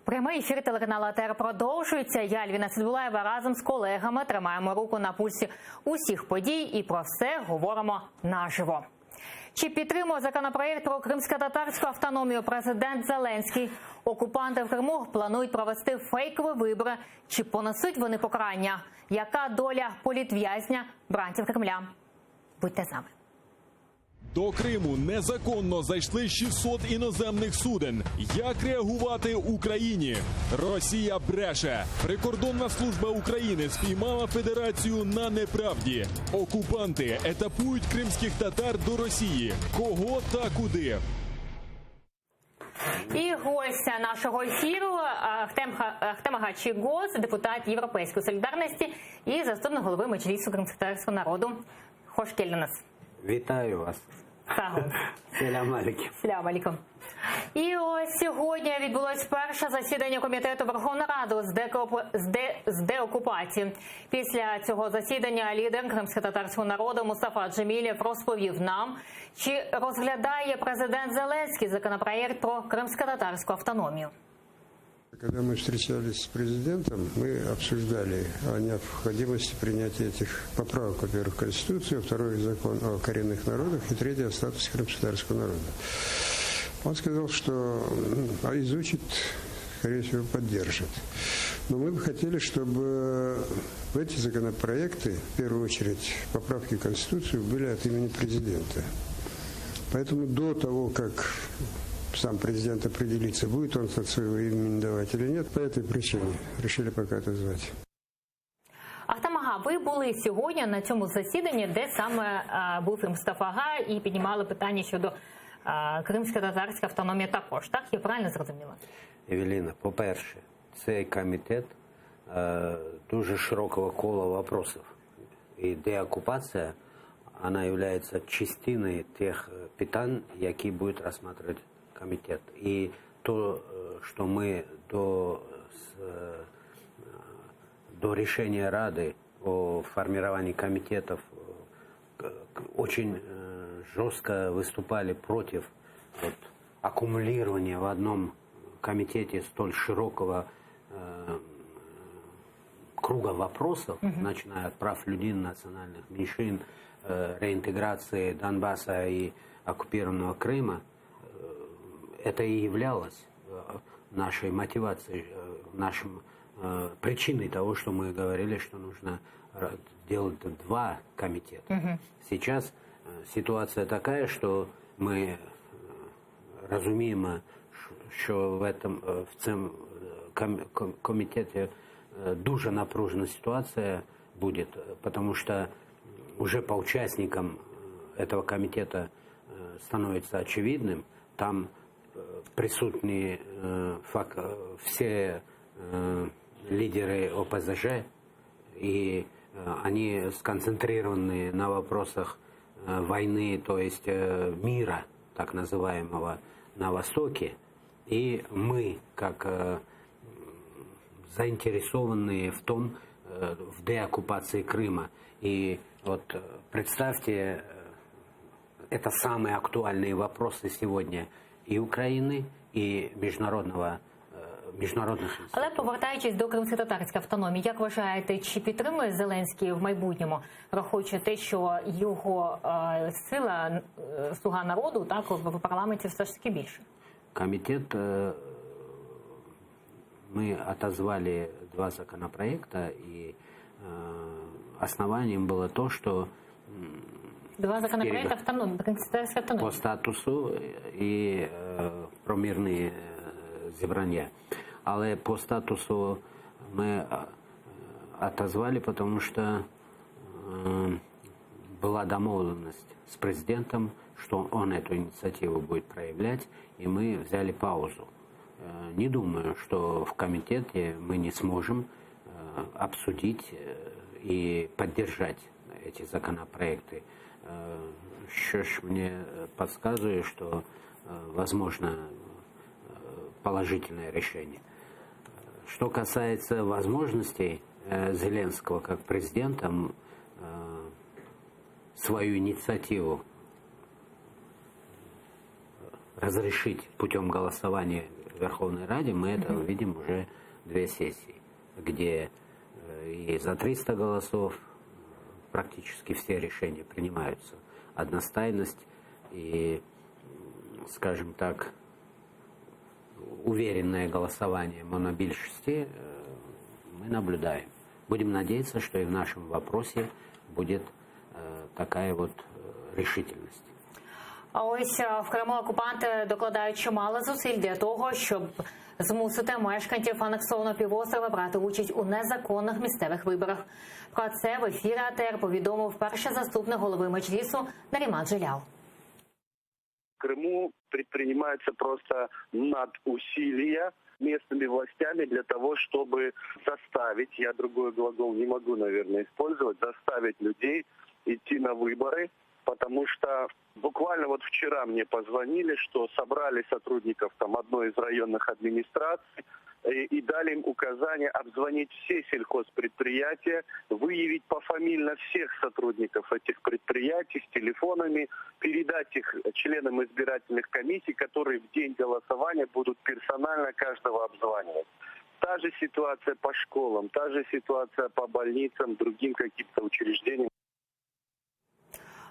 Прямий ефір телеканалу АТР продовжується. Я, Альвіна Цидбулаєва, разом з колегами тримаємо руку на пульсі усіх подій і про все говоримо наживо. Чи підтримує законопроєкт про кримсько-татарську автономію президент Зеленський? Окупанти в Криму планують провести фейкові вибори. Чи понесуть вони покарання? Яка доля політв'язня бранців Кремля? Будьте з нами. До Криму незаконно зайшли 600 іноземних суден. Як реагувати Україні? Росія бреше. Прикордонна служба України спіймала федерацію на неправді. Окупанти етапують кримських татар до Росії. Кого та куди? І гостя нашого ефіру Ахтем Агачігоз, депутат Європейської солідарності і заступник голови Меджлісу кримськотатарського народу. Хош келдіңіз. Вітаю вас. Селям алейкум. Селям алейкум. І ось сьогодні відбулось перше засідання Комітету Верховної Ради з деокупації. Після цього засідання лідер кримськотатарського народу Мустафа Джемілєв розповів нам, чи розглядає президент Зеленський законопроєкт про кримськотатарську автономію. Когда мы встречались с президентом, мы обсуждали о необходимости принятия этих поправок, во-первых, в Конституцию, второй закон о коренных народах и третий о статусе крымско-татарского народа. Он сказал, что изучит, скорее всего, поддержит. Но мы бы хотели, чтобы эти законопроекты, в первую очередь поправки в Конституцию, были от имени президента. Поэтому до того, как сам президент определится, будет он от своего имени давать или нет, по этой причине решили пока отозвать. Ахтем Ага, ви були сьогодні на цьому засіданні, де саме був і Мустафа Ага, і піднімали питання щодо кримсько-татарської автономії також, так? Я правильно зрозуміла? Евеліна, по-перше, цей комітет дуже широкого кола вопросів. І деокупація, вона є частиною тих питань, які будуть розглядати комитет. И то, что мы до решения Рады о формировании комитетов очень жестко выступали против аккумулирования в одном комитете столь широкого круга вопросов, начиная от прав людей, национальных меньшин, реинтеграции Донбасса и оккупированного Крыма. Это и являлось нашей мотивацией, причиной того, что мы говорили, что нужно делать два комитета. Сейчас ситуация такая, что мы разумеем, что в цьому комитете дуже напружена ситуация будет, потому что уже по участникам этого комитета становится очевидным, там присутствуют все лидеры ОПЗЖ, и они сконцентрированы на вопросах войны, то есть мира, так называемого, на Востоке. И мы, как заинтересованные в деоккупации Крыма. И вот представьте, это самые актуальные вопросы сегодня і України, і міжнародних інститутів. Але повертаючись до кримськотатарської автономії, як вважаєте, чи підтримує Зеленський в майбутньому, враховуючи те, що його сила, слуга народу, так, в парламенті все ж таки більше? Комитет, мы отозвали два законопроекта, и основанием было то, что два законопроекта по статусу і про мирні зібрання. Але по статусу ми отозвали, тому що була домовленість з президентом, что он эту инициативу будет проявлять, и мы взяли паузу. Не думаю, что в комитете мы не сможем обсудить и поддержать эти законопроекты. Що ж мне подсказывает, что возможно положительное решение. Что касается возможностей Зеленского как президента свою инициативу разрешить путем голосования в Верховной Раде, мы это увидим уже 2 сессии, где и за 300 голосов практически все решения принимаются. Одностайность и, скажем так, уверенное голосование монобільшості мы наблюдаем. Будем надеяться, что и в нашем вопросе будет такая вот решительность. А ось в Криму окупанти докладають чимало зусиль для того, щоб змусити мешканців анексованого півострова брати участь у незаконних місцевих виборах. Про це в ефірі АТР повідомив перший заступник голови Меджлісу Наріман Джелял. В Крыму предпринимаются просто надусилия местными властями для того, чтобы заставить, я другой глагол не могу, наверное, использовать, заставить людей идти на выборы, потому что буквально вот вчера мне позвонили, что собрали сотрудников там одной из районных администраций и дали им указание обзвонить все сельхозпредприятия, выявить пофамильно всех сотрудников этих предприятий с телефонами, передать их членам избирательных комиссий, которые в день голосования будут персонально каждого обзванивать. Та же ситуация по школам, та же ситуация по больницам, другим каким-то учреждениям.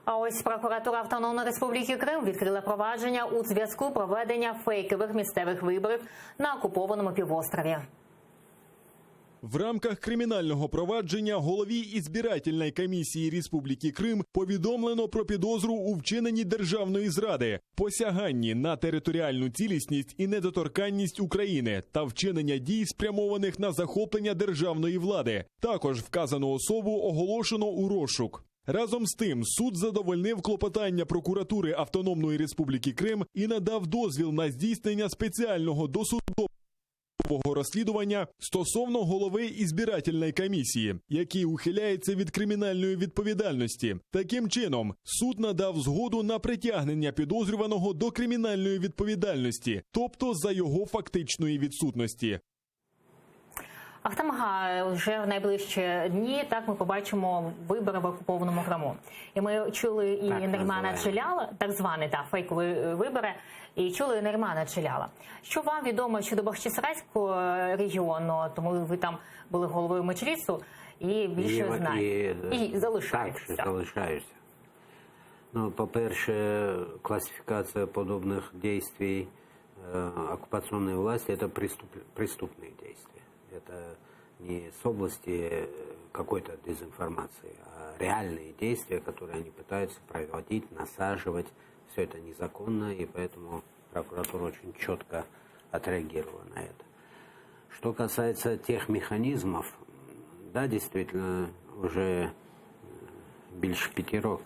А ось прокуратура Автономної Республіки Крим відкрила провадження у зв'язку проведення фейкових місцевих виборів на окупованому півострові. В рамках кримінального провадження голові ізбирательної комісії Республіки Крим повідомлено про підозру у вчиненні державної зради, посяганні на територіальну цілісність і недоторканність України та вчинення дій, спрямованих на захоплення державної влади. Також вказану особу оголошено у розшук. Разом з тим, суд задовольнив клопотання прокуратури Автономної Республіки Крим і надав дозвіл на здійснення спеціального досудового розслідування стосовно голови ізбирательної комісії, який ухиляється від кримінальної відповідальності. Таким чином, суд надав згоду на притягнення підозрюваного до кримінальної відповідальності, тобто за його фактичної відсутності. Ахтамага, вже в найближчі дні так ми побачимо вибори в окупованому Криму. І ми чули і Нарімана Джеляла, так звані фейкові вибори, і чули Нарімана Джеляла. Що вам відомо щодо Бахчисарайського регіону, тому ви там були головою Меджлісу і більше знаєте. І залишаєтеся. Так, залишаюся. Ну, по-перше, классификация подобных действий оккупационной власти – это преступные действия. Это не с области какой-то дезинформации, а реальные действия, которые они пытаются проводить, насаживать. Все это незаконно, и поэтому прокуратура очень четко отреагировала на это. Что касается тех механизмов, да, действительно, уже больше 5 років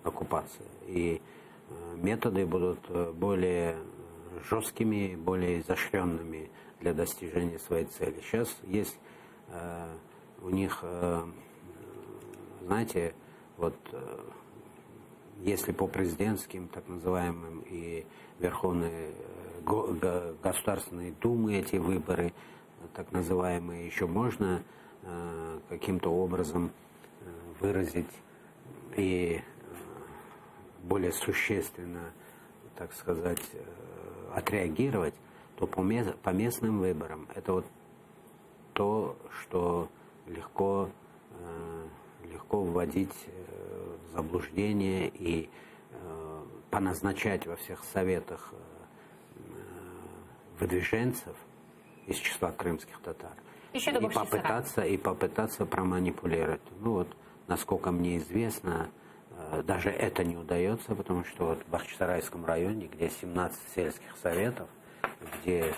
оккупации. И методы будут более жесткими, более изощренными для достижения своей цели. Сейчас есть у них, знаете, вот если по президентским, так называемым, и Верховной Государственной Думы эти выборы, так называемые, еще можно каким-то образом выразить и более существенно, так сказать, отреагировать, то по местным выборам это вот то, что легко вводить в заблуждение и поназначать во всех советах выдвиженцев из числа крымских татар и попытаться проманипулировать. Ну вот, насколько мне известно, даже это не удается, потому что вот в Бахчисарайском районе, где 17 сельских советов, где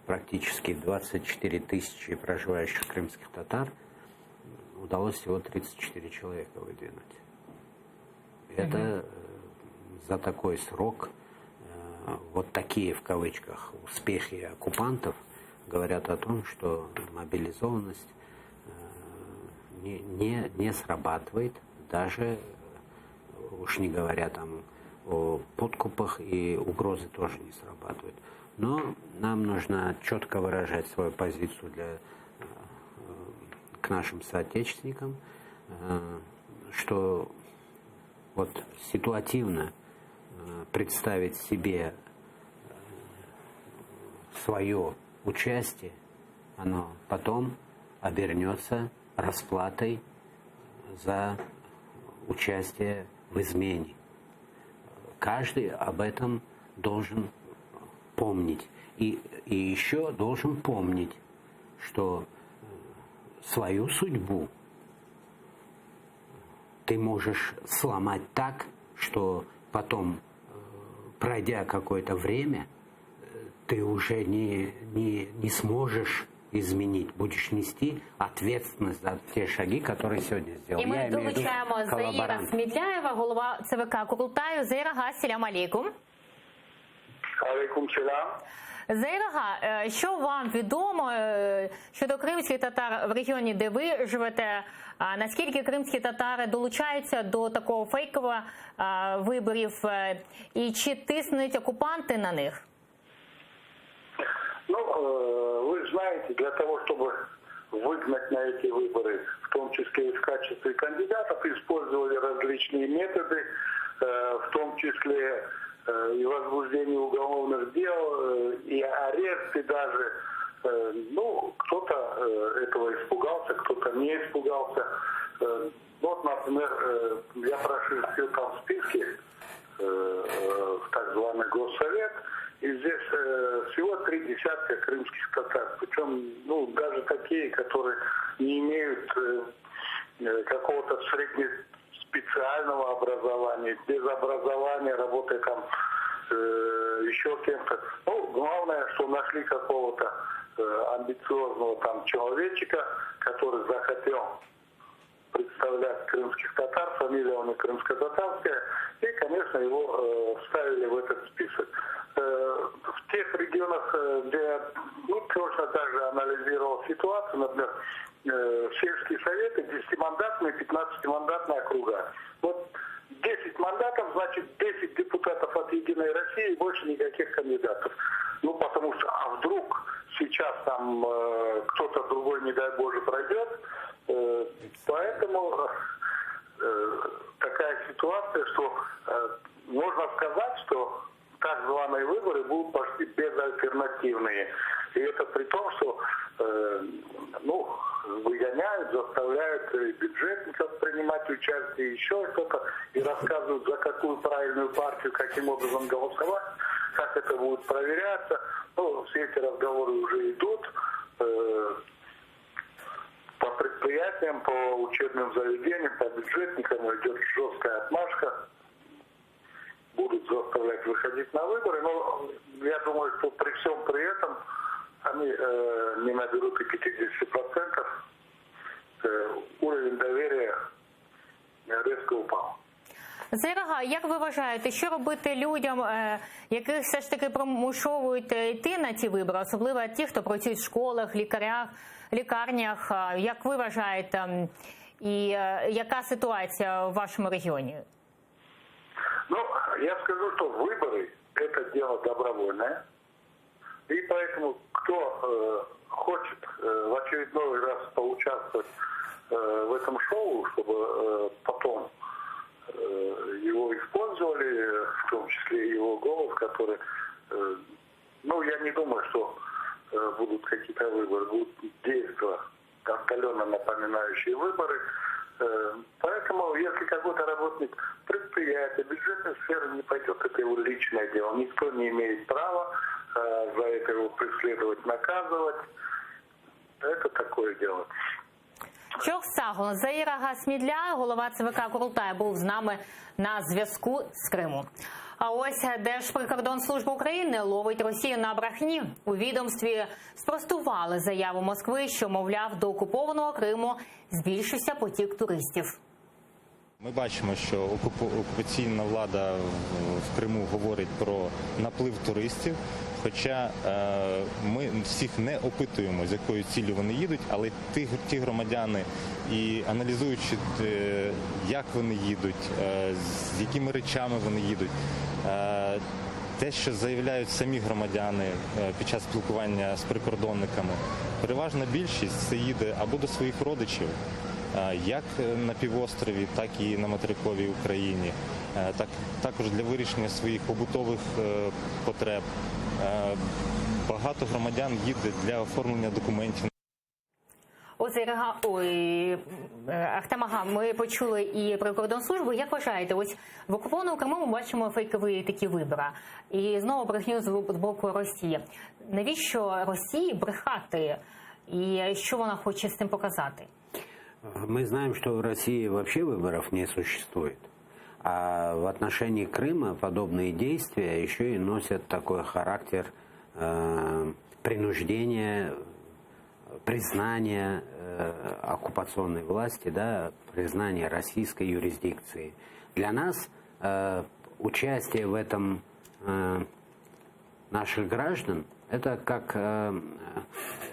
практически 24 тысячи проживающих крымских татар, удалось всего 34 человека выдвинуть. Это за такой срок, вот такие, в кавычках, успехи оккупантов говорят о том, что мобилизованность не срабатывает, даже, уж не говоря там о подкупах, и угрозы тоже не срабатывают. Но нам нужно четко выражать свою позицию к нашим соотечественникам, что вот ситуативно представить себе свое участие, оно потом обернется расплатой за участие в измене. Каждый об этом должен помнить. И еще должен помнить, что свою судьбу ты можешь сломать так, что потом, пройдя какое-то время, ты уже не сможешь изменить, будешь нести ответственность за те шаги, которые сегодня сделал. І ми долучаємо Заїра Смідляєва, голова ЦВК Курултаю. Заїрага, селям алейкум. Алейкум селям. Заїрага, що вам відомо щодо кримських татар в регіоні, де ви живете? Наскільки кримські татари долучаються до такого фейкового виборів? І чи тиснуть окупанти на них? Ну, вы знаете, для того, чтобы выгнать на эти выборы, в том числе и в качестве кандидатов, использовали различные методы, в том числе и возбуждение уголовных дел, и аресты даже. Ну, кто-то этого испугался, кто-то не испугался. Вот, например, я прошерстил там списки в так званый Госсовет, и здесь всего 3 десятка крымских татар. Причем, ну, даже такие, которые не имеют какого-то среднеспециального образования, без образования, работая там еще кем-то. Ну, главное, что нашли какого-то амбициозного там человечка, который захотел представлять крымских татар, фамилия у него крымско-татарская, и, конечно, его вставили в этот список. В тех регионах, где точно так же анализировал ситуацию, например, сельские советы, 10-мандатные, 15-мандатные округа. Вот 10 мандатов, значит 10 депутатов от «Единой России» и больше никаких кандидатов. Ну, потому что, а вдруг сейчас там кто-то другой, не дай Боже, пройдет. Поэтому такая ситуация, что можно сказать, что так званые выборы будут почти безальтернативные. И это при том, что выгоняют, заставляют бюджетников принимать участие, еще что-то, и рассказывают, за какую правильную партию, каким образом голосовать, как это будет проверяться. Ну, все эти разговоры уже идут. По предприятиям, по учебным заведениям, по бюджетникам идет жесткая отмашка. Будут заставлять выходить на выборы, но я думаю, что при всем при этом они не наберут и 50%. Уровень доверия резко упал. Заїрага, як ви вважаєте, що робити людям, яких все ж таки примушовують йти на ці вибори, особливо ті, хто працюють в школах, лікарнях, як ви вважаєте, і яка ситуація в вашому регіоні? Ну, я скажу, что выборы – это дело добровольное. И поэтому, кто хочет в очередной раз поучаствовать в этом шоу, чтобы потом его использовали, в том числе и его голос, который, я не думаю, что будут какие-то выборы, будут действия, отдаленно напоминающие выборы. Поэтому, если какой-то работник предприятия, бюджетной сферы не пойдет, это его личное дело. Никто не имеет права за это его преследовать, наказывать. Это такое дело. Чох Сагол, Заїрага Смідля, голова ЦВК Курултаю, був з нами на зв'язку з Криму. А ось Держприкордонслужба України ловить Росію на брехні. У відомстві спростували заяву Москви, що, мовляв, до окупованого Криму збільшився потік туристів. Ми бачимо, що окупаційна влада в Криму говорить про наплив туристів, хоча ми всіх не опитуємо, з якою ціллю вони їдуть, але ті громадяни, і аналізуючи, як вони їдуть, з якими речами вони їдуть, те, що заявляють самі громадяни під час спілкування з прикордонниками, переважна більшість це їде або до своїх родичів, як на півострові, так і на материковій Україні, також для вирішення своїх побутових потреб. багато громадян їде для оформлення документів. Ахтем-ага, ми почули і прикордонслужбу. Як вважаєте, ось в окупованому Криму ми бачимо фейкові такі вибори. І знову брехню з боку Росії. Навіщо Росії брехати? И что она хочет с этим показать? Мы знаем, что в России вообще выборов не существует. А в отношении Крыма подобные действия еще и носят такой характер принуждения, признания оккупационной власти, да, признания российской юрисдикции. Для нас участие в этом наших граждан – это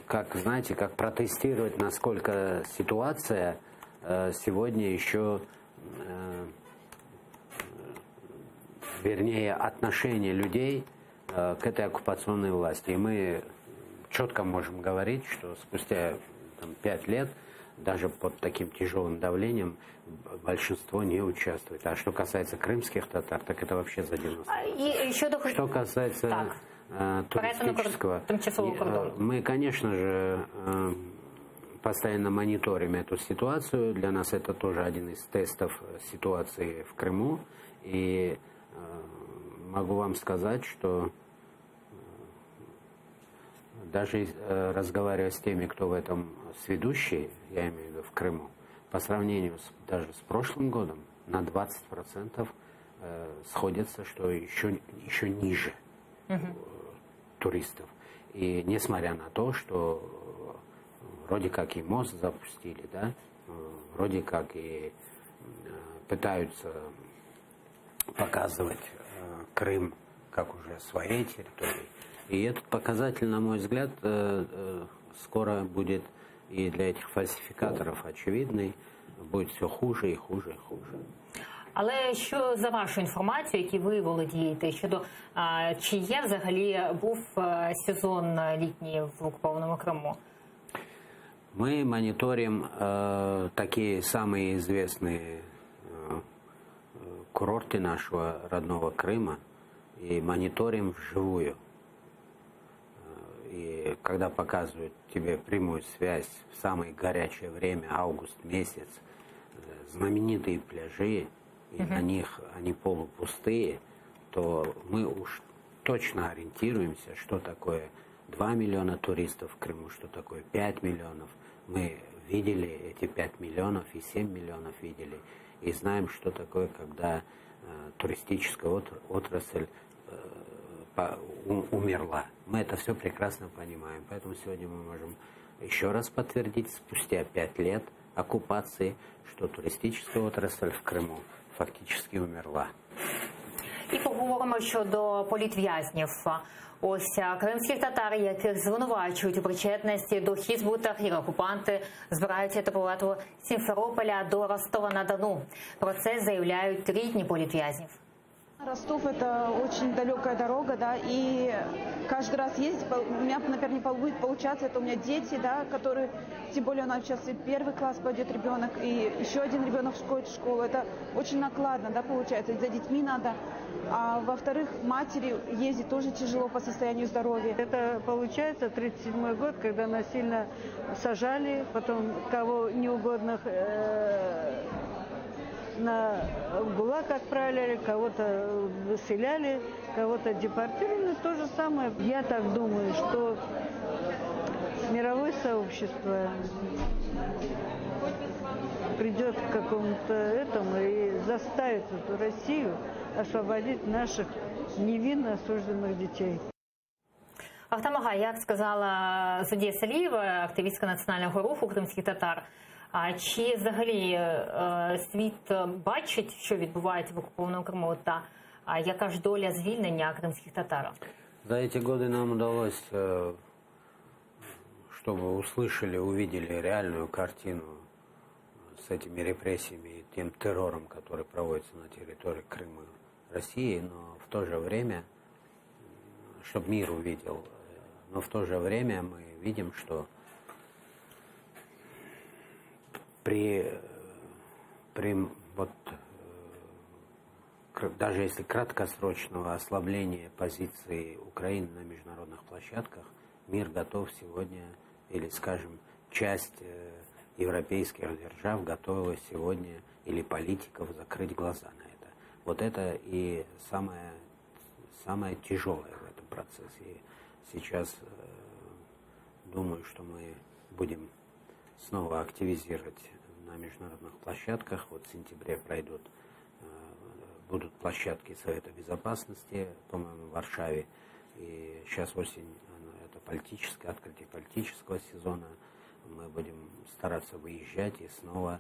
как, знаете, как протестировать, насколько ситуация сегодня еще, вернее, отношение людей к этой оккупационной власти. И мы четко можем говорить, что спустя 5 лет, даже под таким тяжелым давлением, большинство не участвует. А что касается крымских татар, так это вообще за 90%. Что касается туристического, мы, конечно же, постоянно мониторим эту ситуацию. Для нас это тоже один из тестов ситуации в Крыму. И могу вам сказать, что даже разговаривая с теми, кто в этом сведущий, я имею в виду в Крыму, по сравнению даже с прошлым годом, на 20% сходятся, что еще ниже туристов. И несмотря на то, что вроде как и мост запустили, да, вроде как и пытаются показывать Крым как уже своей территорией. И этот показатель, на мой взгляд, скоро будет и для этих фальсификаторов очевидный, будет все хуже и хуже и хуже. Але що за вашу інформацію, які ви володієте, щодо чи є взагалі був сезон літній в окупованому Криму? Мы мониторим такие самые известные курорты нашего родного Крыма и мониторим вживую. И когда показывают тебе прямую связь в самое горячее время, август месяц, знаменитые пляжи, и на них они полупустые, то мы уж точно ориентируемся, что такое 2 миллиона туристов в Крыму, что такое 5 миллионов. Мы видели эти 5 миллионов и 7 миллионов видели. И знаем, что такое, когда туристическая отрасль умерла. Мы это все прекрасно понимаем. Поэтому сегодня мы можем еще раз подтвердить, спустя 5 лет оккупации, что туристическая отрасль в Криму фактично умерла. І поговоримо щодо політв'язнів. Ось кримських татар, яких звинувачують у причетності до Хізбу Тахрір, окупанти збираються етапувати з Сімферополя до Ростова-на-Дону. Про це заявляють рідні політв'язнів. Ростов – это очень далекая дорога, да, и каждый раз ездить, у меня, например, не будет получаться, это у меня дети, да, которые, тем более у нас сейчас и 1 класс пойдет ребенок, и еще один ребенок входит в школу, это очень накладно, да, получается, за детьми надо, а во-вторых, матери ездить тоже тяжело по состоянию здоровья. Это получается 37-й год, когда насильно сажали, потом кого неугодных на ГУЛАГ отправляли, кого-то выселяли, кого-то депортировали. То же самое. Я так думаю, что мировое сообщество придет к какому-то этому и заставит эту Россию освободить наших невинно осужденных детей. Ахтем-ага, як сказала Зудія Салієва, активістка національного руху кримських татар, а чи взагалі світ бачить, що відбувається в окупованому Криму, та яка ж доля звільнення кримських татар? За эти годы нам удалось, чтобы услышали, увидели реальную картину с этими репрессиями и тем террором, который проводится на территории Крыма, России, но в то же время, чтобы мир увидел, но в то же время мы видим, что даже если краткосрочного ослабления позиции Украины на международных площадках, мир готов сегодня, или, скажем, часть европейских держав готова сегодня, или политиков, закрыть глаза на это. Вот это и самое тяжелое в этом процессе. И сейчас думаю, что мы будем снова активизировать на международных площадках. Вот в сентябре будут площадки Совета Безопасности, по-моему, в Варшаве. И сейчас осень, это открытие политического сезона. Мы будем стараться выезжать и снова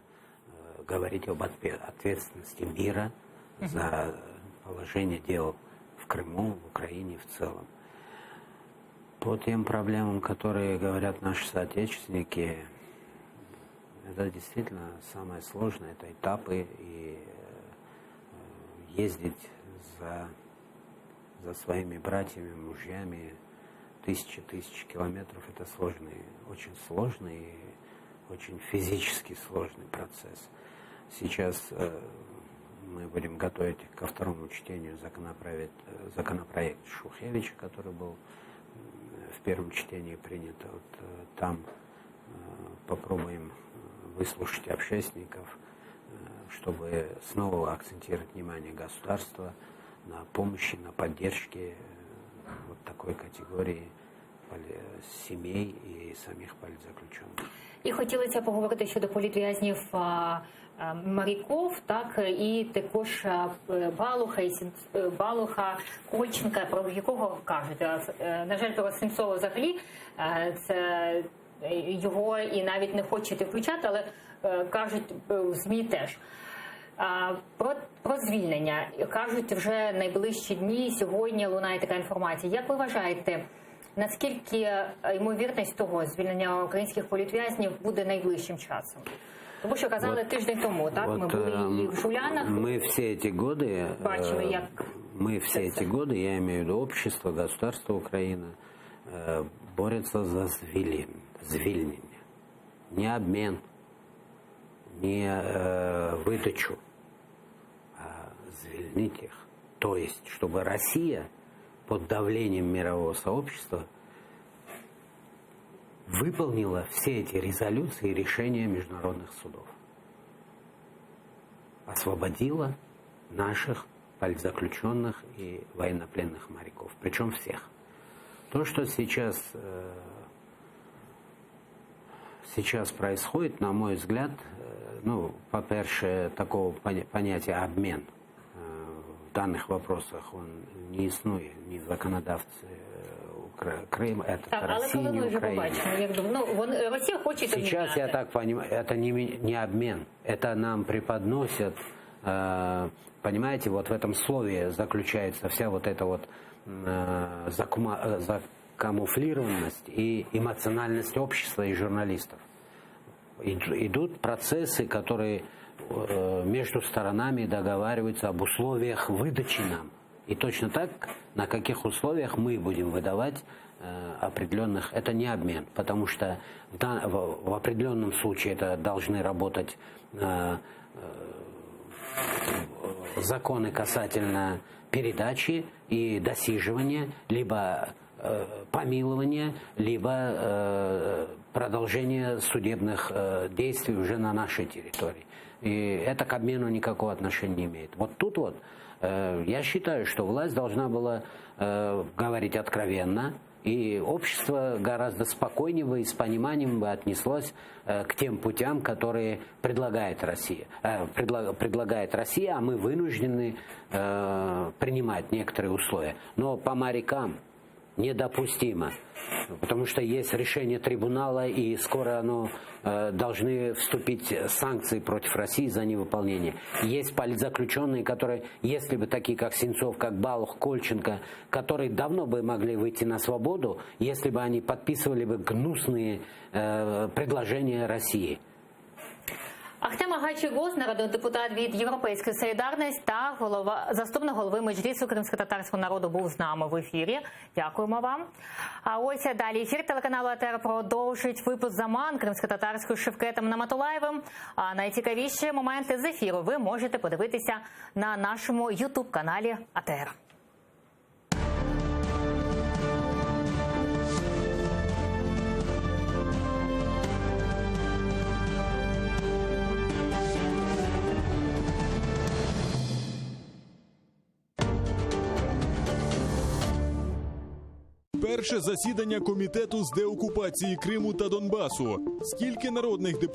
говорить об ответственности мира за положение дел в Крыму, в Украине в целом. По тем проблемам, которые говорят наши соотечественники, это действительно самое сложное, это этапы, и ездить за своими братьями, мужьями тысячи километров, это очень сложный и очень физически сложный процесс. Сейчас мы будем готовить ко второму чтению законопроект Шухевича, который был в первом чтении принят. Вот там попробуем выслушать общественников, чтобы снова акцентировать внимание государства на помощи, на поддержке вот такой категории семей і самих политзаключених. І хотілося поговорити щодо політв'язнів моряків, так, і також Балуха, Кольченка, про якого кажуть. На жаль, про Сенцова взагалі, це його і навіть не хочете включати, але кажуть в ЗМІ теж. Про звільнення. Кажуть, вже найближчі дні, сьогодні лунає така інформація. Як ви вважаєте, наскільки ймовірність того звільнення українських політв'язнів буде найближчим часом? Тому що казали тиждень тому, так? Ми були і в Жулянах. Мы все эти годы, бачили, як я имею в виду общество, государство Украины, борется за звільнення. Не обмен, не выдачу, а звільнить их. То есть, чтобы Россия под давлением мирового сообщества выполнила все эти резолюции и решения международных судов. Освободила наших политзаключенных и военнопленных моряков. Причем всех. То, что сейчас происходит, на мой взгляд, по-перше, такого понятия обмен в данных вопросах он не існує, ні в законодавстві Крыма, это так, Россия, не Украина. Россия хочет сейчас, я так понимаю, это не обмен, это нам преподносят, понимаете, вот в этом слове заключается вся вот эта вот закамуфлированность и эмоциональность общества и журналистов. Идут процессы, которые между сторонами договариваются об условиях выдачи нам. И точно так, на каких условиях мы будем выдавать определенных, это не обмен, потому что в определенном случае это должны работать законы касательно передачи и досиживания, либо помилования, либо продолжения судебных действий уже на нашей территории. И это к обмену никакого отношения не имеет. Вот тут вот я считаю, что власть должна была говорить откровенно, и общество гораздо спокойнее бы и с пониманием бы отнеслось к тем путям, которые предлагает Россия. Предлагает Россия, а мы вынуждены принимать некоторые условия. Но по морякам недопустимо, потому что есть решение трибунала, и скоро должны вступить санкции против России за невыполнение. Есть политзаключенные, которые, если бы такие, как Сенцов, как Балух, Кольченко, которые давно бы могли выйти на свободу, если бы они подписывали бы гнусные предложения России. Ахтем Агачігос, народний депутат від «Європейської солідарності» та заступник голови Меджлісу кримськотатарського народу, був з нами в ефірі. Дякуємо вам. А ось далі ефір телеканалу АТР продовжить випуск «Заман» кримськотатарською Шевкетом Наматулаєвим. А найцікавіші моменти з ефіру ви можете подивитися на нашому ютуб-каналі АТР. Перше засідання комітету з деокупації Криму та Донбасу. Скільки народних депутатів